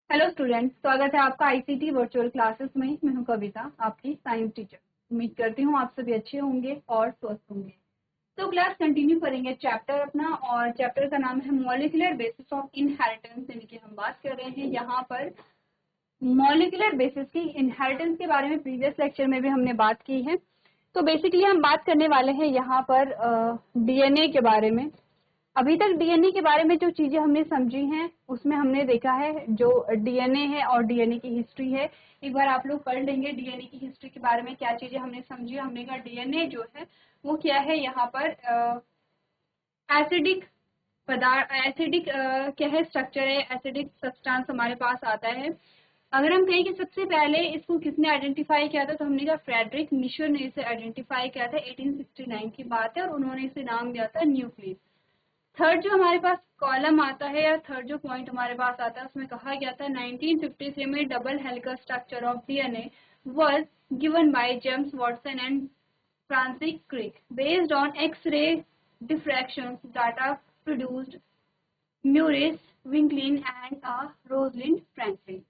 Hello students, स्वागत है आपका आईसीटी वर्चुअल क्लासेस में। मैं हूं कविता, आपकी साइंस टीचर। उम्मीद करती हूं आप सभी अच्छे होंगे और स्वस्थ होंगे। तो क्लास कंटिन्यू करेंगे चैप्टर अपना, और चैप्टर का नाम है मॉलिक्यूलर बेसिस ऑफ इनहेरिटेंस। यानी कि हम बात कर रहे हैं यहाँ पर मॉलिक्यूलर बेसिस की इनहेरिटेंस के बारे में। प्रीवियस लेक्चर में भी हमने बात की है। तो बेसिकली हम बात करने वाले हैं यहाँ पर डीएनए के बारे में। अभी तक डीएनए के बारे में जो चीजें हमने समझी हैं उसमें हमने देखा है जो डीएनए है और डीएनए की हिस्ट्री है। एक बार आप लोग पढ़ लेंगे डीएनए की हिस्ट्री के बारे में, क्या चीजें हमने समझी। हमने कहा डीएनए जो है वो क्या है, यहाँ पर एसिडिक पदार्थ, एसिडिक क्या है, स्ट्रक्चर है, एसिडिक सब्सटेंस हमारे पास आता है। अगर हम कहें कि सबसे पहले इसको किसने आइडेंटिफाई किया था, तो हमने कहा फ्रेडरिक मिशर ने इसे आइडेंटिफाई किया था। 1869 की बात है और उन्होंने इसे नाम दिया था न्यूक्लियस। थर्ड जो हमारे पास कॉलम आता है या थर्ड जो पॉइंट हमारे पास आता है उसमें कहा गया था 1953 में double helical structure of DNA was given by James Watson and Francis Crick based on x-ray diffractions data produced Maurice विंकलिन एंड रोजलिंड फ्रैंकलिन।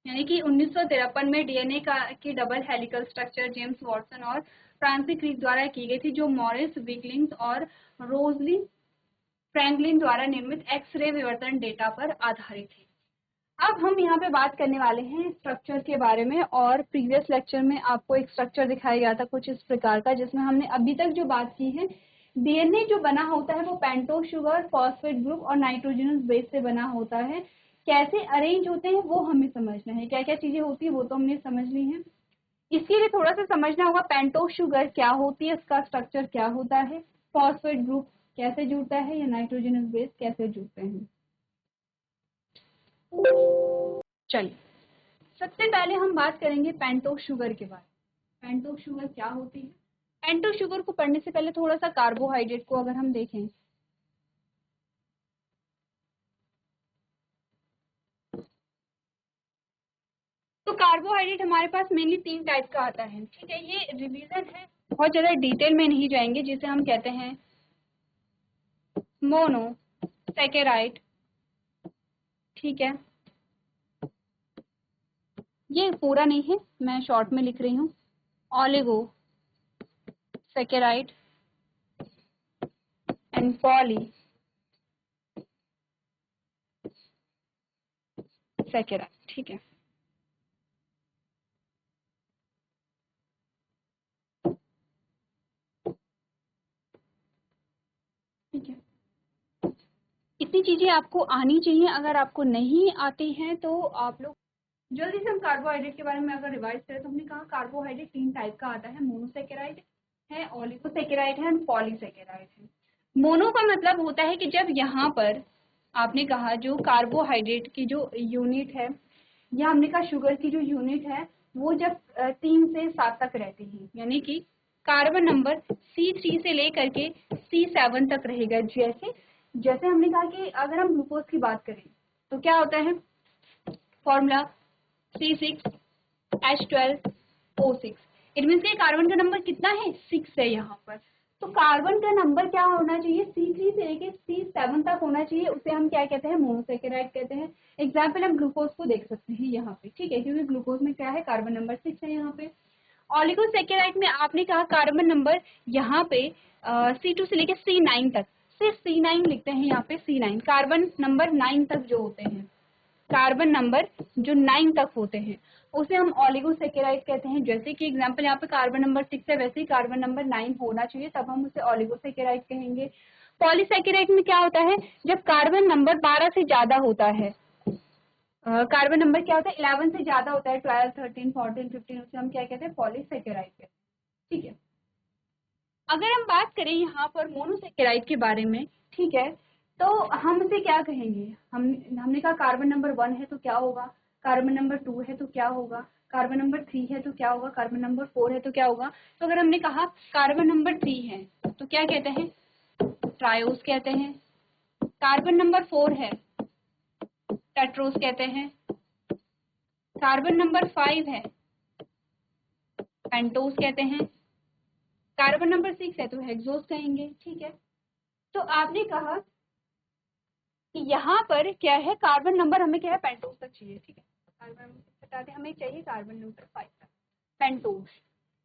यानी कि 1953 में डीएनए की double helical structure James Watson और फ्रांसिस क्रिक द्वारा की गई थी, जो मॉरिस विंकलिन और रोजलिन फ्रैंकलिन द्वारा निर्मित एक्स-रे विवर्तन डेटा पर आधारित है। अब हम यहाँ पे बात करने वाले हैं स्ट्रक्चर के बारे में। और प्रीवियस लेक्चर में आपको एक स्ट्रक्चर दिखाया गया था कुछ इस प्रकार का, जिसमें हमने अभी तक जो बात की है, डीएनए जो बना होता है वो पेंटोज शुगर, फॉस्फेट ग्रुप और नाइट्रोजनस बेस से बना होता है। कैसे अरेंज होते हैं वो हमें समझना है, क्या क्या चीजें होती है वो तो हमने समझ ली है। इसके लिए थोड़ा सा समझना होगा पेंटोज शुगर क्या होती है, इसका स्ट्रक्चर क्या होता है, फॉस्फेट ग्रुप कैसे जुड़ता है या नाइट्रोजनस बेस कैसे जुड़ते हैं। चलिए, सबसे पहले हम बात करेंगे पेंटोज शुगर के बारे में। पेंटोज शुगर क्या होती है। पेंटोज शुगर को पढ़ने से पहले थोड़ा सा कार्बोहाइड्रेट को अगर हम देखें, तो कार्बोहाइड्रेट हमारे पास मेनली 3 टाइप का आता है। ठीक है, ये रिवीजन है, बहुत ज्यादा डिटेल में नहीं जाएंगे। जिसे हम कहते हैं मोनो सैकेराइड। ठीक है, ये पूरा नहीं है, मैं शॉर्ट में लिख रही हूँ। Oligo saccharide and poly saccharide. ठीक है, ठीक है, इतनी चीजें आपको आनी चाहिए। अगर आपको नहीं आती हैं तो आप लोग जल्दी से हम कार्बोहाइड्रेट के बारे में अगर रिवाइज करें तो हमने कहा कार्बोहाइड्रेट 3 टाइप का आता है। मोनोसेकेराइड है, ऑलिगोसेकेराइड है, पॉलीसेकेराइड है। मोनो का मतलब होता है कि जब यहाँ पर आपने कहा जो कार्बोहाइड्रेट की जो यूनिट है, या हमने कहा शुगर की जो यूनिट है, वो जब 3 से 7 तक रहती है, यानी कि कार्बन नंबर C3 से लेकर के C7 तक रहेगा। जैसे जैसे हमने कहा कि अगर हम ग्लूकोज की बात करें तो क्या होता है फॉर्मूला C6H12O6। इट मीन के कार्बन का नंबर कितना है, 6 है यहाँ पर। तो कार्बन का नंबर क्या होना चाहिए, C3 से लेके C7 तक होना चाहिए। उसे हम क्या कहते हैं, मोनोसेकेराइड कहते हैं। एग्जाम्पल हम ग्लूकोज को देख सकते हैं यहाँ पे। ठीक है, क्योंकि ग्लूकोज में क्या है, कार्बन नंबर 6 है यहाँ पे। ऑलिगोसेकेराइड में आपने कहा कार्बन नंबर यहाँ पे C2 से लेके C9 तक, सिर्फ C9 लिखते हैं यहाँ पे। C9 कार्बन नंबर 9 तक जो होते हैं, कार्बन नंबर जो 9 तक होते हैं उसे हम ऑलिगोसेकेराइड कहते हैं। जैसे कि एग्जांपल यहाँ पे कार्बन नंबर 6 है, वैसे ही कार्बन नंबर 9 होना चाहिए, तब हम उसे ऑलिगोसेकेराइड कहेंगे। पॉलीसेकेराइड में क्या होता है, जब कार्बन नंबर 12 से ज्यादा होता है, कार्बन नंबर क्या होता है 11 से ज्यादा होता है, 12, 13, 14, 15, उसे हम क्या कहते हैं, पॉलीसेकेराइड कहते हैं। ठीक है, अगर हम बात करें यहाँ पर मोनोसेकेराइड के बारे में, ठीक है, तो हम इसे क्या कहेंगे। हमने कहा कार्बन नंबर 1 है तो क्या होगा, कार्बन नंबर 2 है तो क्या होगा, कार्बन नंबर 3 है तो क्या होगा, कार्बन नंबर 4 है तो क्या होगा। तो अगर हमने कहा कार्बन नंबर 3 है तो क्या कहते हैं, ट्रायोस कहते हैं। कार्बन नंबर 4 है, टेट्रोस कहते हैं। कार्बन नंबर 5 है, पेंटोस कहते हैं। कार्बन नंबर 6 है तो हेक्सोस कहेंगे। ठीक है, तो आपने कहा कि यहाँ पर क्या है, कार्बन नंबर हमें क्या है, पेंटोज तक चाहिए, ठीक है। कार्बन बता दें, हमें चाहिए कार्बन नंबर 5 तक, पेंटोज।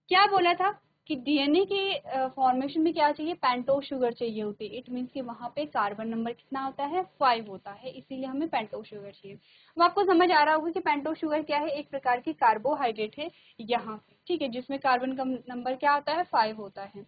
क्या बोला था कि डीएनए के फॉर्मेशन में क्या चाहिए, पेंटोज शुगर चाहिए होती है। इट मीन्स कि वहाँ पे कार्बन नंबर कितना होता है, 5 होता है, इसीलिए हमें पेंटोज शुगर चाहिए। अब आपको समझ आ रहा होगा कि पेंटोज शुगर क्या है, एक प्रकार की कार्बोहाइड्रेट है यहाँ पे, ठीक है, जिसमें कार्बन का नंबर क्या होता है, 5 होता है।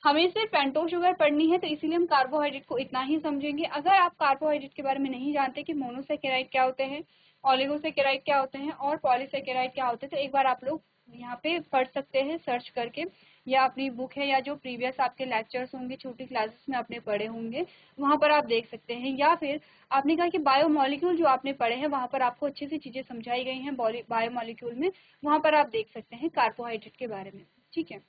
हमें सिर्फ पेंटोज शुगर पढ़नी है, तो इसीलिए हम कार्बोहाइड्रेट को इतना ही समझेंगे। अगर आप कार्बोहाइड्रेट के बारे में नहीं जानते कि मोनोसेकेराइड क्या होते हैं, ऑलिगोसेकेराइड क्या होते हैं और पॉलीसेकेराइड क्या होते हैं, तो एक बार आप लोग यहाँ पे पढ़ सकते हैं सर्च करके, या अपनी बुक है या जो प्रीवियस आपके लेक्चर्स होंगे छोटी क्लासेस में आपने पढ़े होंगे वहाँ पर आप देख सकते हैं। या फिर आपने कहा कि बायोमोलिक्यूल जो आपने पढ़े हैं वहाँ पर आपको अच्छे से चीजें समझाई गई हैं बायोमोलिक्यूल में, वहाँ पर आप देख सकते हैं कार्बोहाइड्रेट के बारे में, ठीक है,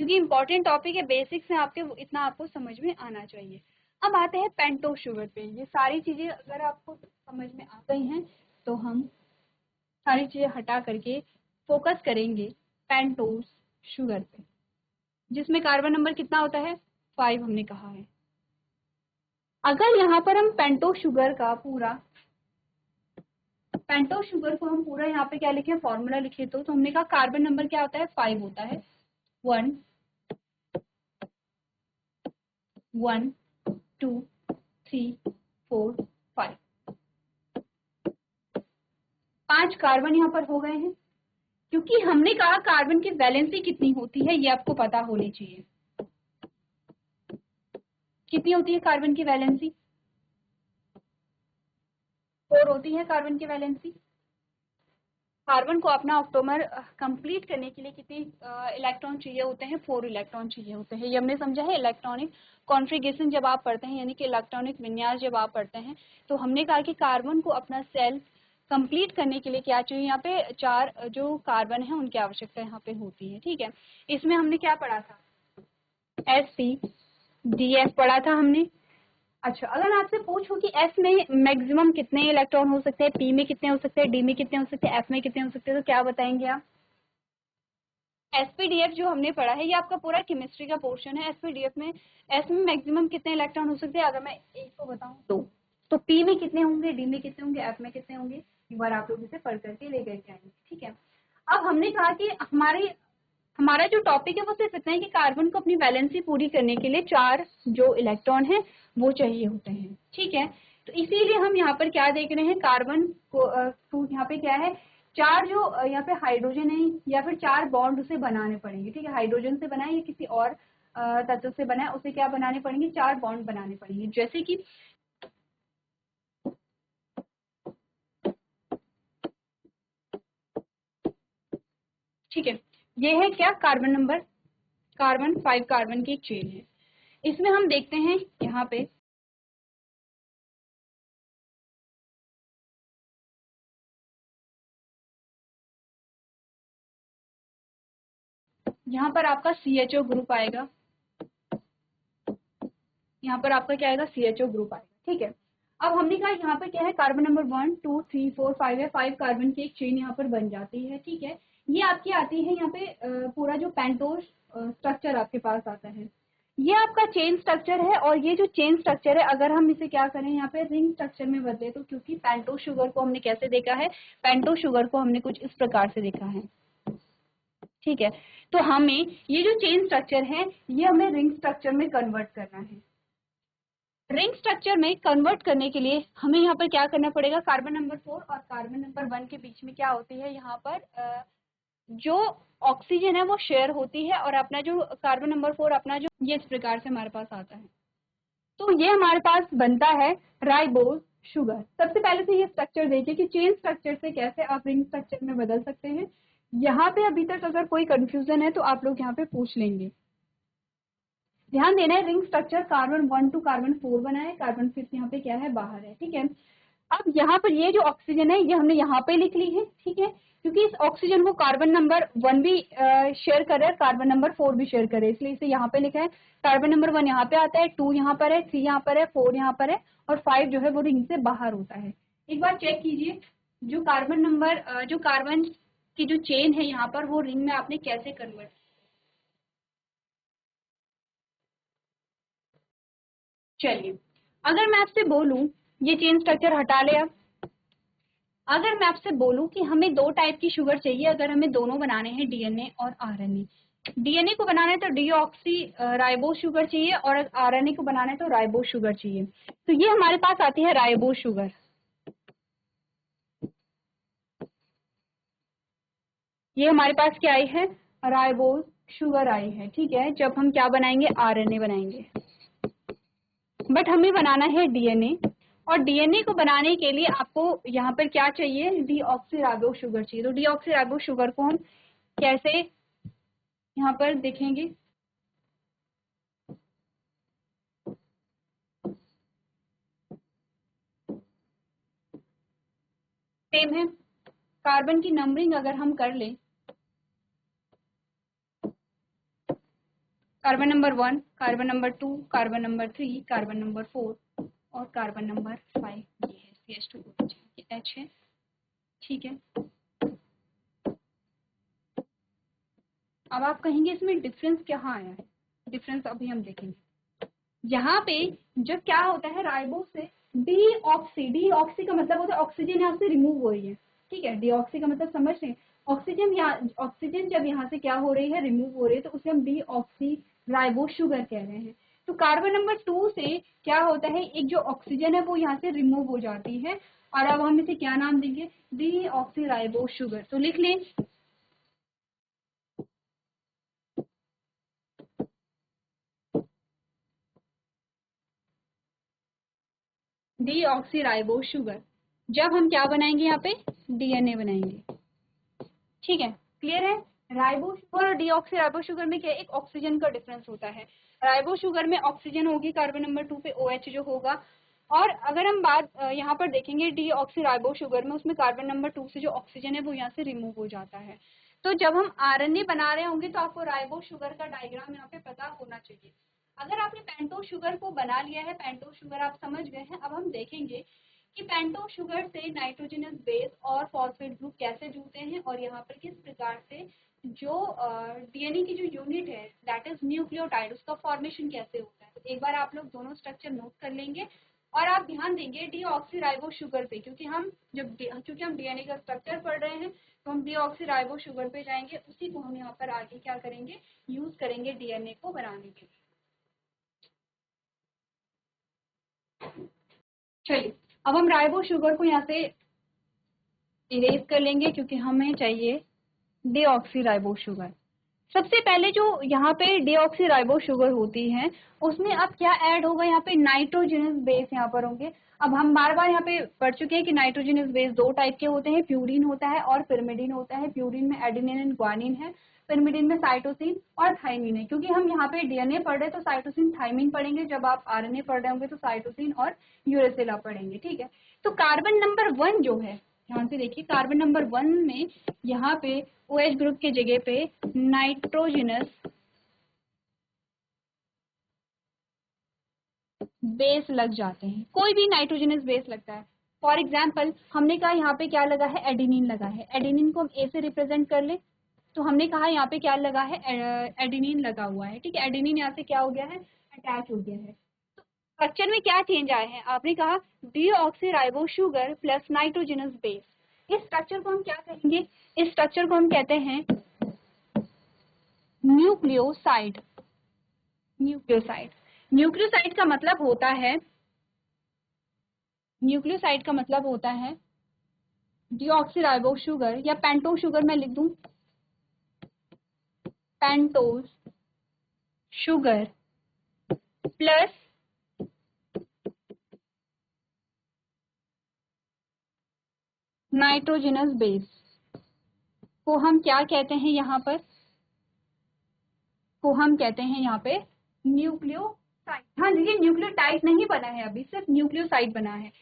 क्योंकि इंपॉर्टेंट टॉपिक है, बेसिक्स है आपके, इतना आपको समझ में आना चाहिए। अब आते हैं पेंटोज शुगर पे। ये सारी चीजें अगर आपको समझ में आ गई हैं तो हम सारी चीजें हटा करके फोकस करेंगे पेंटोज शुगर पे, जिसमें कार्बन नंबर कितना होता है, 5 हमने कहा है। अगर यहाँ पर हम पेंटोज शुगर को हम पूरा यहाँ पे क्या लिखे, फॉर्मूला लिखे, तो हमने कहा कार्बन नंबर क्या होता है, 5 होता है। 1 1 2 3 4 5, 5 कार्बन यहाँ पर हो गए हैं। क्योंकि हमने कहा कार्बन की वैलेंसी कितनी होती है ये आपको पता होनी चाहिए। कितनी होती है कार्बन की वैलेंसी, 4 होती है कार्बन की वैलेंसी। कार्बन को अपना ऑक्टोमर कंप्लीट करने के लिए कितने इलेक्ट्रॉन चाहिए होते हैं, 4 इलेक्ट्रॉन चाहिए होते हैं। ये हमने समझा है इलेक्ट्रॉनिक कॉन्फ़िगरेशन जब आप पढ़ते हैं, यानी कि इलेक्ट्रॉनिक विन्यास जब आप पढ़ते हैं, तो हमने कहा कि कार्बन को अपना सेल कंप्लीट करने के लिए क्या चाहिए, यहाँ पे 4 जो कार्बन है उनकी आवश्यकता यहाँ पे होती है, ठीक है। इसमें हमने क्या पढ़ा था, sp-df पढ़ा था हमने। अच्छा, अगर आपसे पूछूं कि s में मैक्सिमम कितने इलेक्ट्रॉन हो सकते हैं, p में कितने हो सकते हैं, d में कितने हो सकते हैं, f में कितने हो सकते हैं, तो क्या बताएंगे आप। sp-df जो हमने पढ़ा है ये आपका पूरा केमिस्ट्री का पोर्शन है। sp-df में s में मैक्सिमम कितने इलेक्ट्रॉन हो सकते हैं, अगर मैं एक को बताऊं तो p में कितने होंगे, d में कितने होंगे, f में कितने होंगे, एक बार आप लोग इसे पढ़ करके ले करके आएंगे, ठीक है। अब हमने कहा कि हमारा जो टॉपिक है वो सिर्फ इतना है कि कार्बन को अपनी वैलेंसी पूरी करने के लिए 4 जो इलेक्ट्रॉन है वो चाहिए होते हैं, ठीक है। तो इसीलिए हम यहाँ पर क्या देख रहे हैं, कार्बन को यहाँ पे क्या है, 4 जो यहाँ पे हाइड्रोजन है या फिर 4 बॉन्ड उसे बनाने पड़ेंगे, ठीक है। हाइड्रोजन से बनाए या किसी और तत्व से बनाए, उसे क्या बनाने पड़ेंगे, 4 बॉन्ड बनाने पड़ेंगे, जैसे कि ठीक है। ये है क्या, कार्बन नंबर, कार्बन 5 कार्बन की एक चेन है। इसमें हम देखते हैं यहाँ पे यहाँ पर आपका CHO ग्रुप आएगा, यहाँ पर आपका क्या आएगा, CHO ग्रुप आएगा, ठीक है। अब हमने कहा यहाँ पर क्या है, कार्बन नंबर 1 2 3 4 5 है, 5 कार्बन की एक चेन यहाँ पर बन जाती है, ठीक है। ये आपकी आती है यहाँ पे पूरा जो पेंटोज स्ट्रक्चर आपके पास आता है, ये आपका चेन स्ट्रक्चर है। और ये जो चेन स्ट्रक्चर है अगर हम इसे क्या करें यहाँ पे रिंग स्ट्रक्चर में बदले, तो क्योंकि पेंटोज शुगर को हमने कैसे देखा है, पेंटोज शुगर को हमने कुछ इस प्रकार से देखा है, ठीक है। तो हमें ये जो चेन स्ट्रक्चर है ये हमें रिंग स्ट्रक्चर में कन्वर्ट करना है। रिंग स्ट्रक्चर में कन्वर्ट करने के लिए हमें यहाँ पर क्या करना पड़ेगा, कार्बन नंबर 4 और कार्बन नंबर 1 के बीच में क्या होती है, यहाँ पर जो ऑक्सीजन है वो शेयर होती है, और अपना जो कार्बन नंबर 4 अपना जो ये इस प्रकार से हमारे पास आता है, तो ये हमारे पास बनता है राइबोज शुगर। सबसे पहले तो ये स्ट्रक्चर देखिए कि चेन स्ट्रक्चर से कैसे आप रिंग स्ट्रक्चर में बदल सकते हैं। यहाँ पे अभी तक अगर कोई कंफ्यूजन है तो आप लोग यहाँ पे पूछ लेंगे। ध्यान देना है, ring structure carbon 1 to carbon 4 बना है, कार्बन 5 यहाँ पे क्या है, बाहर है, ठीक है। अब यहाँ पर ये जो ऑक्सीजन है ये हमने यहाँ पे लिख ली है, ठीक है, क्योंकि इस ऑक्सीजन को कार्बन नंबर 1 भी शेयर कर रहा है, कार्बन नंबर 4 भी शेयर कर रहे हैं, इसलिए इसे यहाँ पे लिखा है। कार्बन नंबर 1 यहाँ पे आता है, 2 यहाँ पर है, 3 यहाँ पर है, 4 यहाँ पर है, और 5 जो है वो रिंग से बाहर होता है। एक बार चेक कीजिए जो कार्बन नंबर जो कार्बन की जो चेन है यहाँ पर वो रिंग में आपने कैसे कन्वर्ट। चलिए अगर मैं आपसे बोलूं, ये चेन स्ट्रक्चर हटा ले अब, अगर मैं आपसे बोलूं कि हमें दो टाइप की शुगर चाहिए, अगर हमें दोनों बनाने हैं डीएनए और आरएनए, डीएनए को बनाना है तो डीऑक्सी राइबोस शुगर चाहिए और आरएनए को बनाना है तो राइबोस शुगर चाहिए। तो ये हमारे पास आती है राइबोस शुगर, ये हमारे पास क्या आई है, राइबोस शुगर आई है, ठीक है। जब हम क्या बनाएंगे, आरएनए बनाएंगे, बट हमें बनाना है डीएनए, और डीएनए को बनाने के लिए आपको यहाँ पर क्या चाहिए, डीऑक्सीराइबोस शुगर चाहिए। तो डीऑक्सीराइबोस शुगर को हम कैसे यहाँ पर देखेंगे, सेम है, कार्बन की नंबरिंग अगर हम कर लें, carbon number 1, carbon number 2, carbon number 3, carbon number 4 और कार्बन नंबर 5, ये है CH2, ये H है, ठीक है। अब आप कहेंगे इसमें डिफरेंस कहाँ आया है, डिफरेंस अभी हम देखेंगे। यहाँ पे जब क्या होता है, राइबोस से डीऑक्सी, डीऑक्सी का मतलब होता है ऑक्सीजन यहाँ से रिमूव हो रही है, ठीक है। डीऑक्सी का मतलब समझ रहे हैं, ऑक्सीजन यहाँ, ऑक्सीजन जब यहाँ से क्या हो रही है, रिमूव हो रही है, तो उसे हम डीऑक्सी राइबोस शुगर कह रहे हैं। तो कार्बन नंबर 2 से क्या होता है, एक जो ऑक्सीजन है वो यहाँ से रिमूव हो जाती है, और अब हम इसे क्या नाम देंगे, डीऑक्सी राइबोस शुगर। तो लिख लें, डीऑक्सीराइबोस शुगर। जब हम क्या बनाएंगे, यहाँ पे डीएनए बनाएंगे, ठीक है, क्लियर है। राइबोस शुगर और डीऑक्सीराइबोस शुगर में क्या, एक ऑक्सीजन का डिफरेंस होता है। राइबोस शुगर में ऑक्सीजन होगी, कार्बन नंबर 2 पे OH जो होगा, और अगर हम बात यहाँ पर देखेंगे डीऑक्सीराइबोस शुगर में, उसमें कार्बन नंबर 2 से जो ऑक्सीजन है वो यहाँ से रिमूव हो जाता है। तो जब हम आरएनए बना रहे होंगे तो आपको राइबोस शुगर का डायग्राम यहाँ पे पता होना चाहिए। अगर आपने पेंटोस शुगर को बना लिया है, पेंटोस शुगर आप समझ गए हैं, अब हम देखेंगे कि पेंटोस शुगर से नाइट्रोजनस बेस और फॉस्फेट ग्रुप कैसे जुड़ते हैं, और यहाँ पर किस प्रकार से जो डीएनए की जो यूनिट है दैट इज न्यूक्लियोटाइड, उसका फॉर्मेशन कैसे होता है। तो एक बार आप लोग दोनों स्ट्रक्चर नोट कर लेंगे, और आप ध्यान देंगे डीऑक्सीराइबोस शुगर पे, क्योंकि हम डीएनए का स्ट्रक्चर पढ़ रहे हैं, तो हम डीऑक्सीराइबोस शुगर पे जाएंगे, उसी को हम यहाँ पर आगे क्या करेंगे, यूज करेंगे डीएनए को बनाने के लिए। चलिए, अब हम राइबोस शुगर को यहाँ से इरेज कर लेंगे, क्योंकि हमें चाहिए डीऑक्सीराइबोस शुगर। सबसे पहले जो यहाँ पे डीऑक्सीराइबोस शुगर होती है, उसमें अब क्या ऐड होगा, यहाँ पे नाइट्रोजनस बेस यहाँ पर होंगे। अब हम बार बार यहाँ पे पढ़ चुके हैं कि नाइट्रोजनस बेस दो टाइप के होते हैं, प्यूरिन होता है और पिरिमिडिन होता है। प्यूरिन में एडेनिन एंड ग्वानिन है, पिरिमिडिन में साइटोसिन और थाइमिन है। क्योंकि हम यहाँ पे डीएनए पढ़ रहे हैं तो साइटोसिन थाइमिन पढ़ेंगे, जब आप आरएनए पढ़ रहे होंगे तो साइटोसिन और यूरेसिल पढ़ेंगे, ठीक है। तो कार्बन नंबर 1 जो है, ध्यान से देखिए, कार्बन नंबर 1 में यहाँ पे OH ग्रुप के जगह पे नाइट्रोजनस बेस लग जाते हैं, कोई भी नाइट्रोजनस बेस लगता है। फॉर एग्जाम्पल हमने कहा यहाँ पे क्या लगा है, एडेनिन लगा है, एडेनिन को हम A से रिप्रेजेंट कर ले, तो हमने कहा यहाँ पे क्या लगा है, एडेनिन लगा हुआ है, ठीक है। एडेनिन यहाँ से क्या हो गया है, अटैच हो गया है। तो स्ट्रक्चर में क्या चेंज आए हैं, आपने कहा deoxyribose sugar plus nitrogenous base. इस स्ट्रक्चर को हम क्या कहेंगे, इस स्ट्रक्चर को हम कहते हैं न्यूक्लियोसाइड। न्यूक्लियोसाइड, न्यूक्लियोसाइड का मतलब होता है, न्यूक्लियोसाइड का मतलब होता है डीऑक्सीराइबोस शुगर, या पेंटोस शुगर मैं लिख दूं, pentose sugar plus nitrogenous base को हम क्या कहते हैं, यहाँ पर को हम कहते हैं यहाँ पे न्यूक्लियोसाइड। हाँ, देखिए न्यूक्लियोटाइड नहीं बना है, अभी सिर्फ न्यूक्लियोसाइड बना है।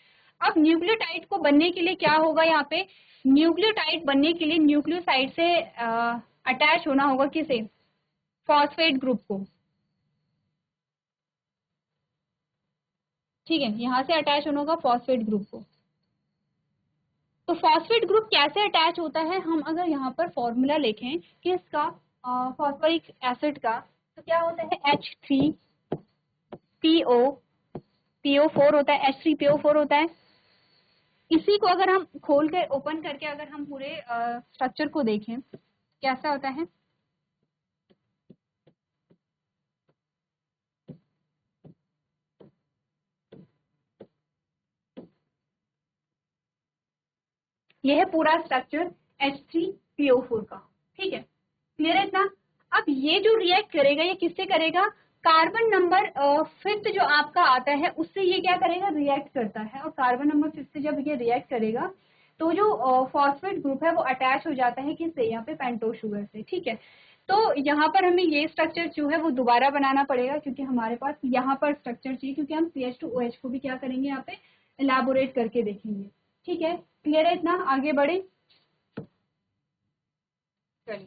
अब न्यूक्लियोटाइड को बनने के लिए क्या होगा, यहाँ पे न्यूक्लियोटाइड बनने के लिए न्यूक्लियोसाइड से अटैच होना होगा किसे, फॉस्फेट ग्रुप को, ठीक है। यहाँ से अटैच होना होगा फॉस्फेट ग्रुप को। तो फॉस्फेट ग्रुप कैसे अटैच होता है, हम अगर यहाँ पर फॉर्मूला लिखें कि इसका फॉस्फोरिक एसिड का, तो क्या होता है H3PO PO4 होता है, H3PO4 होता है। इसी को अगर हम खोल कर ओपन करके अगर हम पूरे स्ट्रक्चर को देखें कैसा होता है, यह है पूरा स्ट्रक्चर H3PO4 का। ठीक है, क्लियर है इतना। अब ये जो रिएक्ट करेगा ये किससे करेगा, कार्बन नंबर 5 जो आपका आता है उससे ये क्या करेगा, रिएक्ट करता है। और कार्बन नंबर 5 से जब ये रिएक्ट करेगा तो जो फॉस्फेट ग्रुप है वो अटैच हो जाता है किससे, यहाँ पे पेंटोज शुगर से। ठीक है, तो यहाँ पर हमें ये स्ट्रक्चर जो है वो दोबारा बनाना पड़ेगा क्योंकि हमारे पास यहाँ पर स्ट्रक्चर चाहिए, क्योंकि हम CH2OH को भी क्या करेंगे यहाँ पे इलाबोरेट करके देखेंगे। ठीक है, क्लियर है इतना, आगे बढ़े चलिए।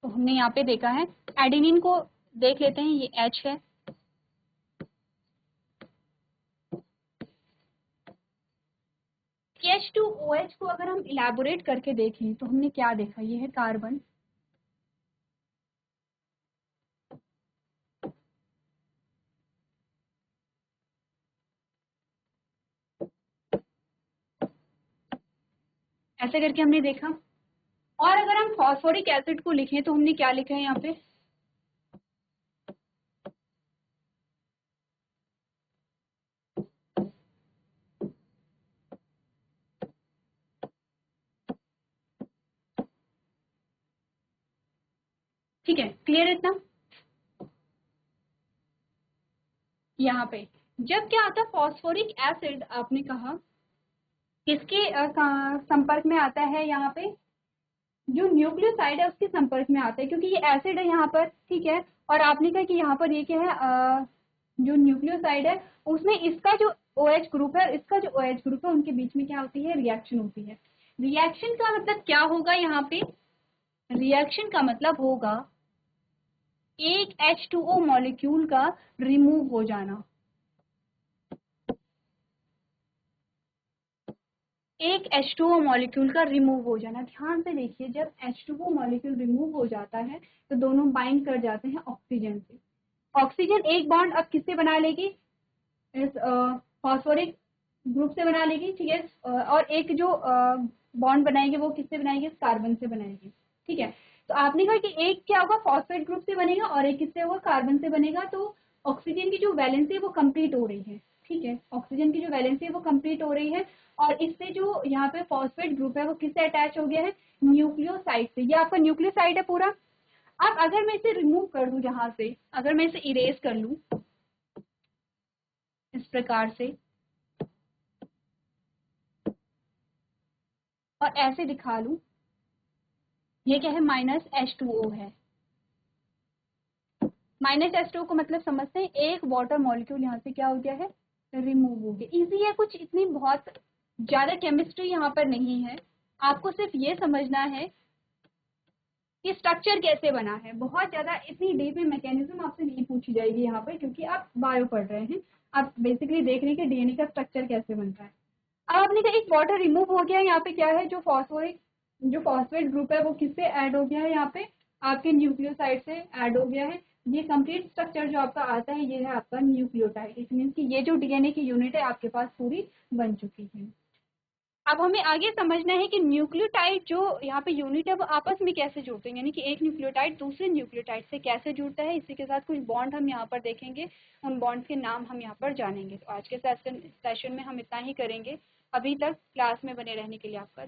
तो हमने यहाँ पे देखा है एडेनिन को देख लेते हैं, ये H है, CH2OH को अगर हम इलेबोरेट करके देखें तो हमने क्या देखा, ये है कार्बन, ऐसे करके हमने देखा। और अगर हम फॉस्फोरिक एसिड को लिखें तो हमने क्या लिखा है यहाँ पे, ठीक है, क्लियर है इतना। यहाँ पे जब क्या आता है फॉस्फोरिक एसिड, आपने कहा किसके संपर्क में आता है, यहाँ पे जो न्यूक्लियोसाइड है उसके संपर्क में आता है, क्योंकि ये एसिड है यहाँ पर। ठीक है, और आपने कहा कि यहाँ पर ये क्या है, जो न्यूक्लियोसाइड है उसमें इसका जो OH ग्रुप है, इसका जो OH ग्रुप है, उनके बीच में क्या होती है, रिएक्शन होती है। रिएक्शन का मतलब क्या होगा यहाँ पे, रिएक्शन का मतलब होगा एक H2O मॉलिक्यूल का रिमूव हो जाना, एक H2O मॉलिक्यूल का रिमूव हो जाना। ध्यान से देखिए, जब H2O मॉलिक्यूल रिमूव हो जाता है तो दोनों बाइंड कर जाते हैं ऑक्सीजन से। ऑक्सीजन एक बॉन्ड अब किससे बना लेगी, इस फॉस्फोरिक ग्रुप से बना लेगी। ठीक है, और एक जो बॉन्ड बनाएगी वो किससे बनाएगी, कार्बन से बनाएगी। ठीक है, तो आपने कहा कि एक क्या होगा, फॉस्फेट ग्रुप से बनेगा और एक किससे होगा, कार्बन से बनेगा। तो ऑक्सीजन की जो वैलेंसी है वो कंप्लीट हो रही है। ठीक है, ऑक्सीजन की जो वैलेंसी है वो कंप्लीट हो रही है, और इससे जो यहाँ पे फॉस्फेट ग्रुप है वो किससे अटैच हो गया है, न्यूक्लियोसाइड से। ये आपका न्यूक्लियोसाइड है पूरा। अब अगर मैं इसे रिमूव कर दूं यहाँ से, अगर मैं इसे इरेज कर लूं इस प्रकार से और ऐसे दिखा लूं, ये क्या है, -H2O है। -H2O को मतलब समझते हैं, एक वाटर मॉलिक्यूल यहाँ से क्या हो गया है, रिमूव हो गया। इजी है, कुछ इतनी बहुत ज्यादा केमिस्ट्री यहाँ पर नहीं है, आपको सिर्फ ये समझना है कि स्ट्रक्चर कैसे बना है। बहुत ज्यादा इतनी डीप में मैकेनिज्म आपसे नहीं पूछी जाएगी यहाँ पर, क्योंकि आप बायो पढ़ रहे हैं, आप बेसिकली देख रहे हैं कि DNA का स्ट्रक्चर कैसे बनता है। अब आपने कहा एक वाटर रिमूव हो गया, यहाँ पे क्या है, जो फॉस्फेट ग्रुप है वो किससे ऐड हो गया है, यहाँ पे आपके न्यूक्लियोसाइड से ऐड हो गया है। ये कंप्लीट स्ट्रक्चर जो आपका आता है ये है आपका न्यूक्लियोटाइड। इट मीन्स कि ये जो DNA की यूनिट है आपके पास पूरी बन चुकी है। अब हमें आगे समझना है कि न्यूक्लियोटाइड जो यहाँ पे यूनिट है वो आपस में कैसे जुड़ते हैं, यानी कि एक न्यूक्लियोटाइड दूसरे न्यूक्लियोटाइड से कैसे जुड़ता है। इसी के साथ कुछ बॉन्ड हम यहाँ पर देखेंगे, उन बॉन्ड के नाम हम यहाँ पर जानेंगे। तो आज के सेशन में हम इतना ही करेंगे। अभी तक क्लास में बने रहने के लिए आपका